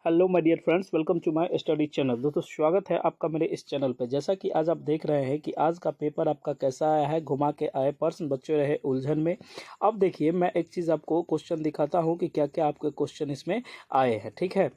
Hello my dear friends, welcome to my study channel. दोस्तों स्वागत है आपका मेरे इस चैनल पे। जैसा कि आज आप देख रहे हैं कि आज का पेपर आपका कैसा आया है, घुमा के आए प्रश्न, बच्चे रहे उलझन में। अब देखिए, मैं एक चीज़ आपको क्वेश्चन दिखाता हूँ कि क्या क्या आपके क्वेश्चन इसमें आए हैं। ठीक है,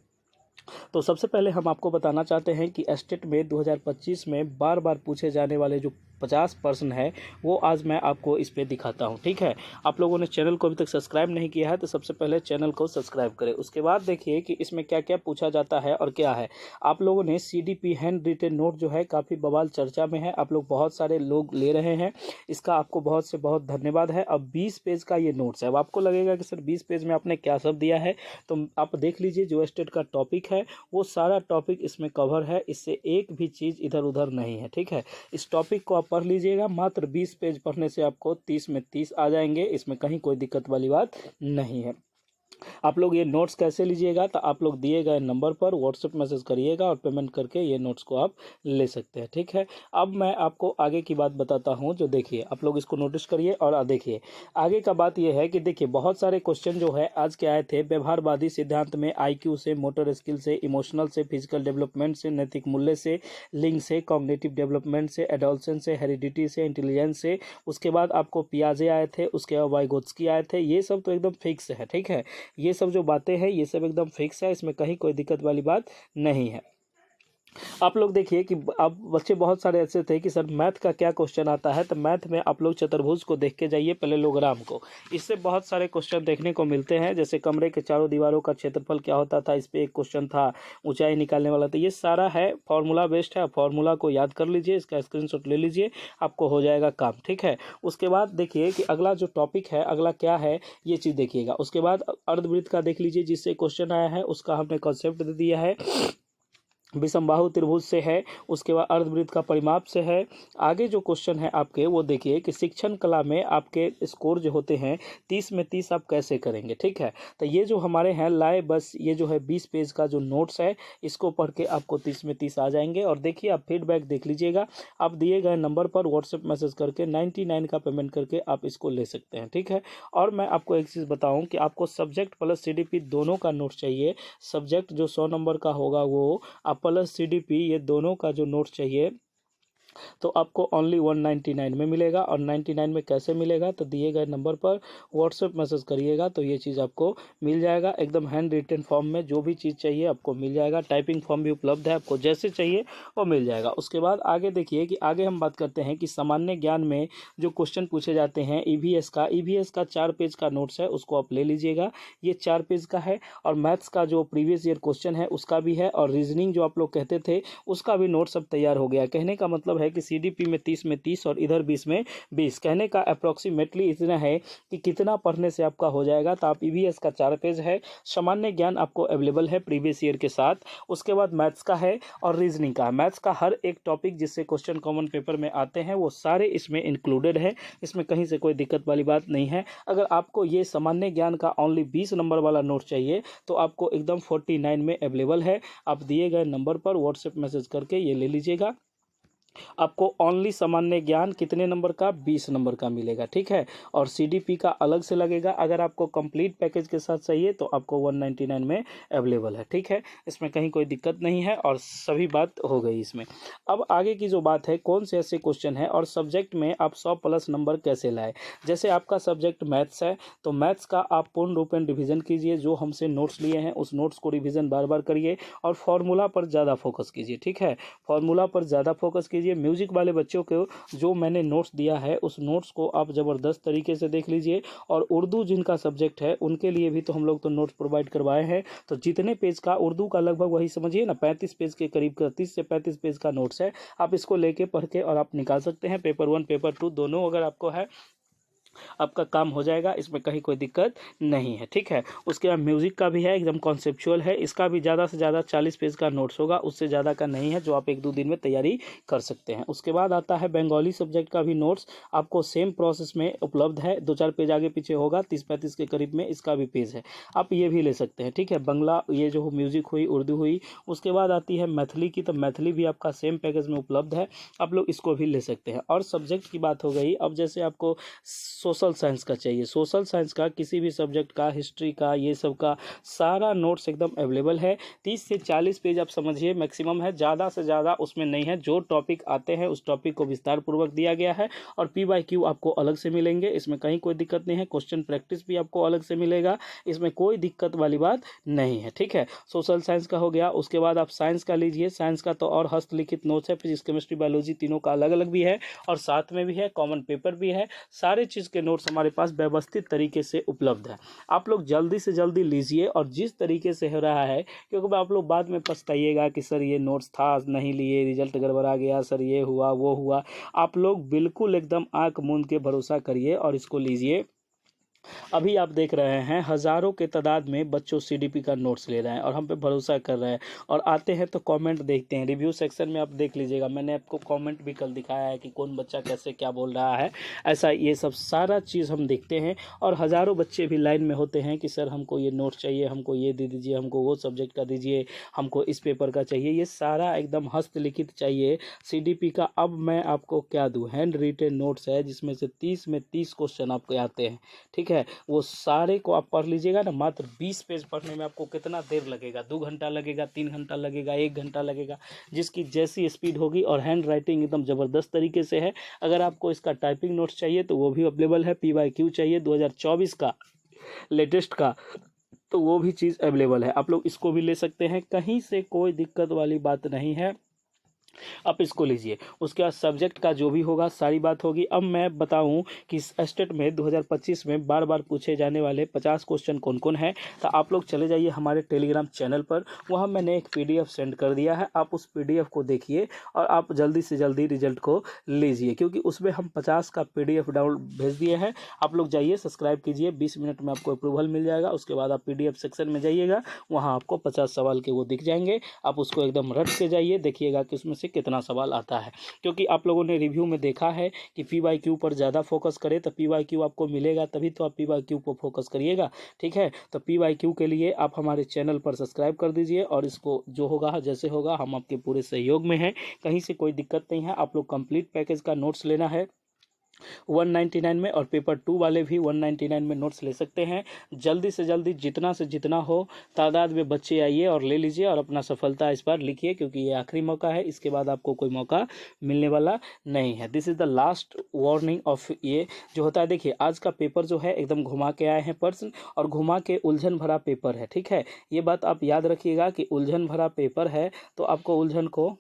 तो सबसे पहले हम आपको बताना चाहते हैं कि स्टेट में 2025 में बार बार पूछे जाने वाले जो 50 प्रश्न है वो आज मैं आपको इस पे दिखाता हूँ। ठीक है, आप लोगों ने चैनल को अभी तक सब्सक्राइब नहीं किया है तो सबसे पहले चैनल को सब्सक्राइब करें। उसके बाद देखिए कि इसमें क्या क्या पूछा जाता है और क्या है। आप लोगों ने CDP हैंड रिटेन नोट जो है काफ़ी बवाल चर्चा में है, आप लोग बहुत सारे लोग ले रहे हैं, इसका आपको बहुत से बहुत धन्यवाद है। अब 20 पेज का ये नोट्स है। अब आपको लगेगा कि सर 20 पेज में आपने क्या सब दिया है, तो आप देख लीजिए जो स्टेट का टॉपिक है वो सारा टॉपिक इसमें कवर है, इससे एक भी चीज़ इधर उधर नहीं है। ठीक है, इस टॉपिक को आप पढ़ लीजिएगा। मात्र 20 पेज पढ़ने से आपको 30 में 30 आ जाएंगे, इसमें कहीं कोई दिक्कत वाली बात नहीं है। आप लोग ये नोट्स कैसे लीजिएगा, तो आप लोग दिए गए नंबर पर व्हाट्सएप मैसेज करिएगा और पेमेंट करके ये नोट्स को आप ले सकते हैं। ठीक है, अब मैं आपको आगे की बात बताता हूँ। जो देखिए, आप लोग इसको नोटिस करिए और देखिए आगे का बात ये है कि देखिए बहुत सारे क्वेश्चन जो है आज के आए थे व्यवहारवादी सिद्धांत में, IQ से, मोटर स्किल से, इमोशनल से, फिजिकल डेवलपमेंट से, नैतिक मूल्य से, लिंग से, कॉग्निटिव डेवलपमेंट से, एडोलसेंस से, हेरिडिटी से, इंटेलिजेंस से। उसके बाद आपको पियाजे आए थे, उसके बाद वाइगोत्स्की आए थे। ये सब तो एकदम फिक्स है। ठीक है, ये सब जो बातें हैं ये सब एकदम फिक्स है, इसमें कहीं कोई दिक्कत वाली बात नहीं है। आप लोग देखिए कि अब बच्चे बहुत सारे ऐसे थे कि सर मैथ का क्या क्वेश्चन आता है, तो मैथ में आप लोग चतुर्भुज को देख के जाइए, पहले लोग्राम को। इससे बहुत सारे क्वेश्चन देखने को मिलते हैं, जैसे कमरे के चारों दीवारों का क्षेत्रफल क्या होता था, इस पर एक क्वेश्चन था, ऊंचाई निकालने वाला था। ये सारा है फॉर्मूला बेस्ड है, फॉर्मूला को याद कर लीजिए, इसका स्क्रीनशॉट ले लीजिए, आपको हो जाएगा काम। ठीक है, उसके बाद देखिए कि अगला जो टॉपिक है अगला क्या है, ये चीज़ देखिएगा। उसके बाद अर्धवृत्त का देख लीजिए, जिससे क्वेश्चन आया है उसका हमने कॉन्सेप्ट दे दिया है। विषमबाहु त्रिभुज से है, उसके बाद अर्धवृत्त का परिमाप से है। आगे जो क्वेश्चन है आपके वो देखिए कि शिक्षण कला में आपके स्कोर जो होते हैं 30 में 30 आप कैसे करेंगे। ठीक है, तो ये जो हमारे हैं लाए, बस ये जो है 20 पेज का जो नोट्स है इसको पढ़ के आपको 30 में 30 आ जाएंगे। और देखिए आप फीडबैक देख लीजिएगा, आप दिए गए नंबर पर व्हाट्सएप मैसेज करके 99 का पेमेंट करके आप इसको ले सकते हैं। ठीक है, और मैं आपको एक चीज़ बताऊँ कि आपको सब्जेक्ट प्लस CDP दोनों का नोट्स चाहिए। सब्जेक्ट जो 100 नंबर का होगा वो आप प्लस CDP ये दोनों का जो नोट चाहिए तो आपको ओनली 199 में मिलेगा। और 99 में कैसे मिलेगा, तो दिए गए नंबर पर व्हाट्सएप मैसेज करिएगा तो ये चीज़ आपको मिल जाएगा। एकदम हैंड रिटन फॉर्म में जो भी चीज़ चाहिए आपको मिल जाएगा। टाइपिंग फॉर्म भी उपलब्ध है, आपको जैसे चाहिए वो मिल जाएगा। उसके बाद आगे देखिए कि आगे हम बात करते हैं कि सामान्य ज्ञान में जो क्वेश्चन पूछे जाते हैं EVS का 4 पेज का नोट्स है, उसको आप ले लीजिएगा, ये 4 पेज का है। और मैथ्स का जो प्रीवियस ईयर क्वेश्चन है उसका भी है, और रीजनिंग जो आप लोग कहते थे उसका भी नोट सब तैयार हो गया। कहने का मतलब है कि CDP में 30 में 30 और इधर 20 में 20। कहने का अप्रोक्सीमेटली इतना है कि कितना पढ़ने से आपका हो जाएगा। तो आप EVS का 4 पेज है, सामान्य ज्ञान आपको अवेलेबल है प्रीवियस ईयर के साथ। उसके बाद मैथ्स का है और रीजनिंग का है। मैथ्स का हर एक टॉपिक जिससे क्वेश्चन कॉमन पेपर में आते हैं वो सारे इसमें इंक्लूडेड है, इसमें कहीं से कोई दिक्कत वाली बात नहीं है। अगर आपको ये सामान्य ज्ञान का ओनली 20 नंबर वाला नोट चाहिए तो आपको एकदम 49 में अवेलेबल है। आप दिए गए नंबर पर व्हाट्सएप मैसेज करके ये ले लीजिएगा। आपको ओनली सामान्य ज्ञान कितने नंबर का, 20 नंबर का मिलेगा। ठीक है, और CDP का अलग से लगेगा। अगर आपको कंप्लीट पैकेज के साथ चाहिए तो आपको 199 में अवेलेबल है। ठीक है, इसमें कहीं कोई दिक्कत नहीं है और सभी बात हो गई इसमें। अब आगे की जो बात है, कौन से ऐसे क्वेश्चन है और सब्जेक्ट में आप 100 प्लस नंबर कैसे लाए। जैसे आपका सब्जेक्ट मैथ्स है तो मैथ्स का आप पूर्ण रूपेण रिविजन कीजिए, जो हमसे नोट्स लिए हैं उस नोट्स को रिविजन बार बार करिए और फॉर्मूला पर ज़्यादा फोकस कीजिए। ठीक है, फॉर्मूला पर ज़्यादा फोकस कीजिए। म्यूजिक वाले बच्चों को जो मैंने नोट्स दिया है उस नोट्स को आप ज़बरदस्त तरीके से देख लीजिए। और उर्दू जिनका सब्जेक्ट है उनके लिए भी तो हम लोग तो नोट्स प्रोवाइड करवाए हैं। तो जितने पेज का उर्दू का लगभग वही समझिए ना, 35 पेज के करीब का, 30 से 35 पेज का नोट्स है। आप इसको लेके पढ़ के और आप निकाल सकते हैं। पेपर 1 पेपर 2 दोनों अगर आपको है आपका काम हो जाएगा, इसमें कहीं कोई दिक्कत नहीं है। ठीक है, उसके बाद म्यूज़िक का भी है, एकदम कॉन्सेप्चुअल है। इसका भी ज़्यादा से ज़्यादा 40 पेज का नोट्स होगा, उससे ज़्यादा का नहीं है, जो आप 1-2 दिन में तैयारी कर सकते हैं। उसके बाद आता है बंगाली सब्जेक्ट का भी नोट्स, आपको सेम प्रोसेस में उपलब्ध है। 2-4 पेज आगे पीछे होगा, 30-35 के करीब में इसका भी पेज है, आप ये भी ले सकते हैं। ठीक है, बंगला ये जो म्यूज़िक हुई, उर्दू हुई। उसके बाद आती है मैथिली की, तो मैथिली भी आपका सेम पैकेज में उपलब्ध है, आप लोग इसको भी ले सकते हैं। और सब्जेक्ट की बात हो गई। अब जैसे आपको सोशल साइंस का चाहिए। सोशल साइंस का किसी भी सब्जेक्ट का, हिस्ट्री का, ये सब का सारा नोट्स एकदम अवेलेबल है। 30 से 40 पेज आप समझिए मैक्सिमम है, ज़्यादा से ज़्यादा उसमें नहीं है। जो टॉपिक आते हैं उस टॉपिक को विस्तार पूर्वक दिया गया है और P/Q आपको अलग से मिलेंगे, इसमें कहीं कोई दिक्कत नहीं है। क्वेश्चन प्रैक्टिस भी आपको अलग से मिलेगा, इसमें कोई दिक्कत वाली बात नहीं है, ठीक है। सोशल साइंस का हो गया। उसके बाद आप साइंस का लीजिए। साइंस का तो और हस्तलिखित नोट्स है, फिजिक्स केमिस्ट्री बायोलॉजी तीनों का अलग अलग भी है और साथ में भी है, कॉमन पेपर भी है। सारे चीज़ के नोट्स हमारे पास व्यवस्थित तरीके से उपलब्ध है। आप लोग जल्दी से जल्दी लीजिए और जिस तरीके से हो रहा है, क्योंकि आप लोग बाद में पछताइएगा कि सर ये नोट्स था नहीं लिए, रिजल्ट गड़बड़ा गया, सर ये हुआ वो हुआ। आप लोग बिल्कुल एकदम आंख मूंद के भरोसा करिए और इसको लीजिए। अभी आप देख रहे हैं हज़ारों के तादाद में बच्चों CDP का नोट्स ले रहे हैं और हम पे भरोसा कर रहे हैं और आते हैं तो कमेंट देखते हैं। रिव्यू सेक्शन में आप देख लीजिएगा, मैंने आपको कमेंट भी कल दिखाया है कि कौन बच्चा कैसे क्या बोल रहा है। ऐसा ये सब सारा चीज़ हम देखते हैं और हज़ारों बच्चे भी लाइन में होते हैं कि सर हमको ये नोट्स चाहिए, हमको ये दे दीजिए, हमको वो सब्जेक्ट का दीजिए, हमको इस पेपर का चाहिए। ये सारा एकदम हस्तलिखित चाहिए CDP का। अब मैं आपको क्या दूँ, हैंड रिटेन नोट्स है जिसमें से 30 में 30 क्वेश्चन आपको आते हैं, ठीक है। वो सारे को आप पढ़ लीजिएगा ना। मात्र 20 पेज पढ़ने में आपको कितना देर लगेगा, 2 घंटा लगेगा, 3 घंटा लगेगा, 1 घंटा लगेगा, जिसकी जैसी स्पीड होगी। और हैंड राइटिंग एकदम ज़बरदस्त तरीके से है। अगर आपको इसका टाइपिंग नोट्स चाहिए तो वो भी अवेलेबल है। P/Q चाहिए 2024 का लेटेस्ट का, तो वो भी चीज़ अवेलेबल है। आप लोग इसको भी ले सकते हैं, कहीं से कोई दिक्कत वाली बात नहीं है। आप इसको लीजिए। उसके बाद सब्जेक्ट का जो भी होगा सारी बात होगी। अब मैं बताऊं कि स्टेट में 2025 में बार बार पूछे जाने वाले 50 क्वेश्चन कौन कौन है, तो आप लोग चले जाइए हमारे टेलीग्राम चैनल पर। वहां मैंने एक PDF सेंड कर दिया है, आप उस PDF को देखिए और आप जल्दी से जल्दी रिजल्ट को लीजिए, क्योंकि उसमें हम 50 का PDF डाउन भेज दिए हैं। आप लोग जाइए, सब्सक्राइब कीजिए, 20 मिनट में आपको अप्रूवल मिल जाएगा। उसके बाद आप PDF सेक्शन में जाइएगा, वहाँ आपको 50 सवाल के वो दिख जाएंगे। आप उसको एकदम रट के जाइए, देखिएगा कि उसमें से कितना सवाल आता है। क्योंकि आप लोगों ने रिव्यू में देखा है कि P/Q पर ज़्यादा फोकस करें तो P/Q आपको मिलेगा, तभी तो आप P/Q पर फोकस करिएगा, ठीक है। तो P/Q के लिए आप हमारे चैनल पर सब्सक्राइब कर दीजिए और इसको जो होगा जैसे होगा हम आपके पूरे सहयोग में हैं, कहीं से कोई दिक्कत नहीं है। आप लोग कंप्लीट पैकेज का नोट्स लेना है 199 में और पेपर 2 वाले भी 199 में नोट्स ले सकते हैं। जल्दी से जल्दी जितना से जितना हो तादाद में बच्चे आइए और ले लीजिए और अपना सफलता इस बार लिखिए, क्योंकि ये आखिरी मौका है, इसके बाद आपको कोई मौका मिलने वाला नहीं है। This is the last warning of ये जो होता है। देखिए आज का पेपर जो है एकदम घुमा के आए हैं प्रश्न और घुमा के उलझन भरा पेपर है, ठीक है। ये बात आप याद रखिएगा कि उलझन भरा पेपर है, तो आपको उलझन को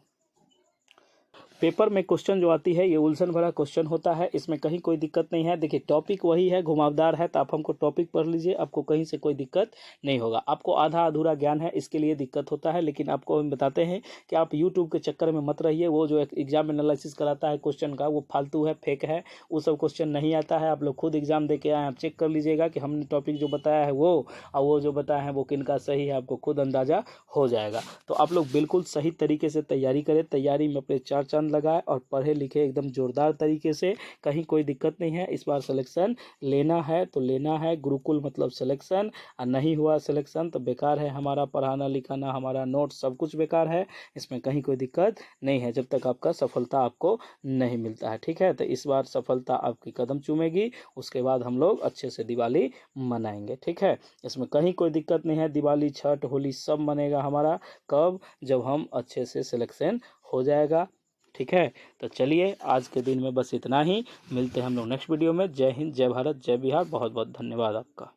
पेपर में क्वेश्चन जो आती है ये उलझन भरा क्वेश्चन होता है, इसमें कहीं कोई दिक्कत नहीं है। देखिए टॉपिक वही है, घुमावदार है, तो आप हमको टॉपिक पढ़ लीजिए, आपको कहीं से कोई दिक्कत नहीं होगा। आपको आधा अधूरा ज्ञान है, इसके लिए दिक्कत होता है, लेकिन आपको हम बताते हैं कि आप यूट्यूब के चक्कर में मत रहिए। वो जो एग्जाम एनालिसिस कराता है क्वेश्चन का, वो फालतू है, फेक है, वो सब क्वेश्चन नहीं आता है। आप लोग खुद एग्जाम दे के आए, आप चेक कर लीजिएगा कि हमने टॉपिक जो बताया है वो और वो जो बताया है वो किनका सही है, आपको खुद अंदाज़ा हो जाएगा। तो आप लोग बिल्कुल सही तरीके से तैयारी करें, तैयारी में अपने 4 चांद लगाए और पढ़े लिखे एकदम जोरदार तरीके से, कहीं कोई दिक्कत नहीं है। इस बार सिलेक्शन लेना है तो लेना है, गुरुकुल मतलब सिलेक्शन, और नहीं हुआ सिलेक्शन तो बेकार है हमारा पढ़ाना लिखाना, हमारा नोट सब कुछ बेकार है, इसमें कहीं कोई दिक्कत नहीं है जब तक आपका सफलता आपको नहीं मिलता है, ठीक है। तो इस बार सफलता आपकी कदम चूमेगी, उसके बाद हम लोग अच्छे से दिवाली मनाएंगे, ठीक है। इसमें कहीं कोई दिक्कत नहीं है। दिवाली, छठ, होली सब मनेगा हमारा, कब, जब हम अच्छे से सिलेक्शन हो जाएगा, ठीक है। तो चलिए आज के दिन में बस इतना ही, मिलते हैं हम लोग नेक्स्ट वीडियो में। जय हिंद, जय भारत, जय बिहार। बहुत बहुत धन्यवाद आपका।